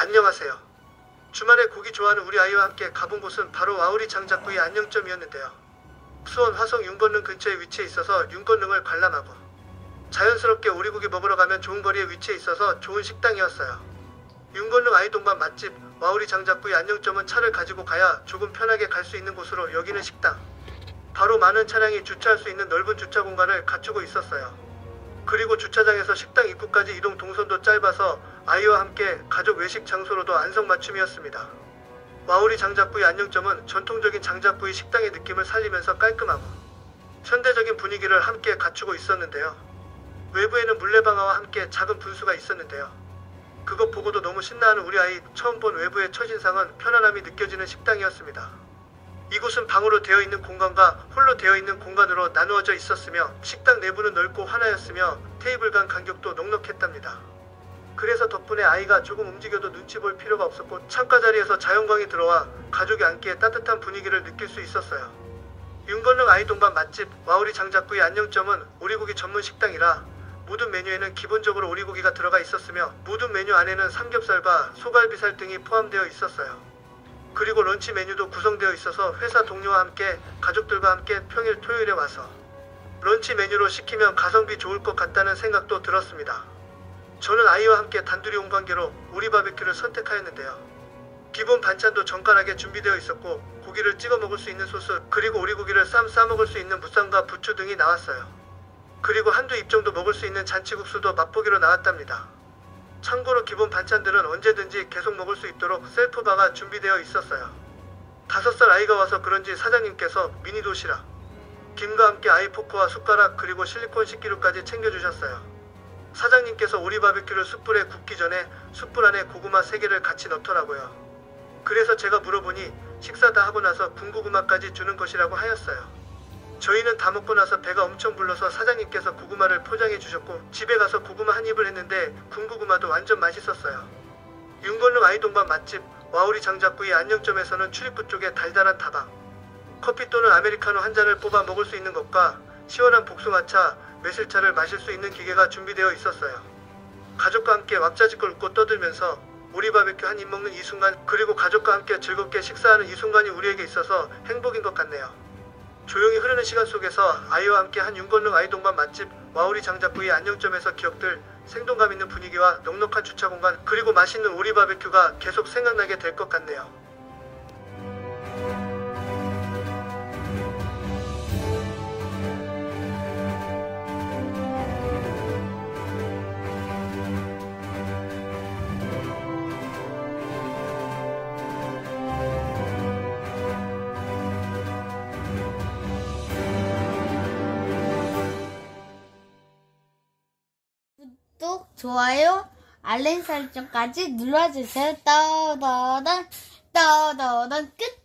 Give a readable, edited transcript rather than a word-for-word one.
안녕하세요. 주말에 고기 좋아하는 우리 아이와 함께 가본 곳은 바로 와우리 장작구이 안녕점이었는데요. 수원 화성 윤건릉 근처에 위치해 있어서 윤건릉을 관람하고 자연스럽게 오리고기 먹으러 가면 좋은 거리에 위치해 있어서 좋은 식당이었어요. 윤건릉 아이동반 맛집 와우리 장작구이 안녕점은 차를 가지고 가야 조금 편하게 갈 수 있는 곳으로 여기는 식당. 바로 많은 차량이 주차할 수 있는 넓은 주차 공간을 갖추고 있었어요. 그리고 주차장에서 식당 입구까지 이동 동선도 짧아서 아이와 함께 가족 외식 장소로도 안성맞춤이었습니다. 와우리 장작구이 안녕점은 전통적인 장작구이 식당의 느낌을 살리면서 깔끔하고 현대적인 분위기를 함께 갖추고 있었는데요. 외부에는 물레방아와 함께 작은 분수가 있었는데요. 그것 보고도 너무 신나하는 우리 아이. 처음 본 외부의 첫인상은 편안함이 느껴지는 식당이었습니다. 이곳은 방으로 되어 있는 공간과 홀로 되어 있는 공간으로 나누어져 있었으며 식당 내부는 넓고 환하였으며 테이블 간 간격도 넉넉했답니다. 그래서 덕분에 아이가 조금 움직여도 눈치 볼 필요가 없었고 창가 자리에서 자연광이 들어와 가족이 앉기에 따뜻한 분위기를 느낄 수 있었어요. 윤건릉 아이동반 맛집 와우리 장작구이 안녕점은 오리고기 전문 식당이라 모든 메뉴에는 기본적으로 오리고기가 들어가 있었으며 모든 메뉴 안에는 삼겹살과 소갈비살 등이 포함되어 있었어요. 그리고 런치 메뉴도 구성되어 있어서 회사 동료와 함께 가족들과 함께 평일 토요일에 와서 런치 메뉴로 시키면 가성비 좋을 것 같다는 생각도 들었습니다. 저는 아이와 함께 단둘이 온 관계로 오리 바베큐를 선택하였는데요. 기본 반찬도 정갈하게 준비되어 있었고 고기를 찍어 먹을 수 있는 소스 그리고 오리고기를 싸 먹을 수 있는 무쌈과 부추 등이 나왔어요. 그리고 한두 입 정도 먹을 수 있는 잔치국수도 맛보기로 나왔답니다. 참고로 기본 반찬들은 언제든지 계속 먹을 수 있도록 셀프바가 준비되어 있었어요. 5살 아이가 와서 그런지 사장님께서 미니 도시락, 김과 함께 아이 포크와 숟가락 그리고 실리콘 식기류까지 챙겨주셨어요. 사장님께서 오리 바베큐를 숯불에 굽기 전에 숯불 안에 고구마 3개를 같이 넣더라고요. 그래서 제가 물어보니 식사 다 하고 나서 군고구마까지 주는 것이라고 하였어요. 저희는 다 먹고 나서 배가 엄청 불러서 사장님께서 고구마를 포장해 주셨고 집에 가서 고구마 한 입을 했는데 군고구마도 완전 맛있었어요. 윤건릉 아이동반 맛집 와우리 장작구이 안녕점에서는 출입구 쪽에 달달한 다방, 커피 또는 아메리카노 한 잔을 뽑아 먹을 수 있는 것과 시원한 복숭아차, 매실차를 마실 수 있는 기계가 준비되어 있었어요. 가족과 함께 왁자지껄 웃고 떠들면서 오리 바베큐 한 입 먹는 이 순간 그리고 가족과 함께 즐겁게 식사하는 이 순간이 우리에게 있어서 행복인 것 같네요. 조용히 흐르는 시간 속에서 아이와 함께 한 윤건릉 아이동반 맛집 와우리 장작구이 안녕점에서 기억들, 생동감 있는 분위기와 넉넉한 주차 공간 그리고 맛있는 오리 바베큐가 계속 생각나게 될 것 같네요. 구독, 좋아요, 알림 설정까지 눌러주세요. 떠더던 끝.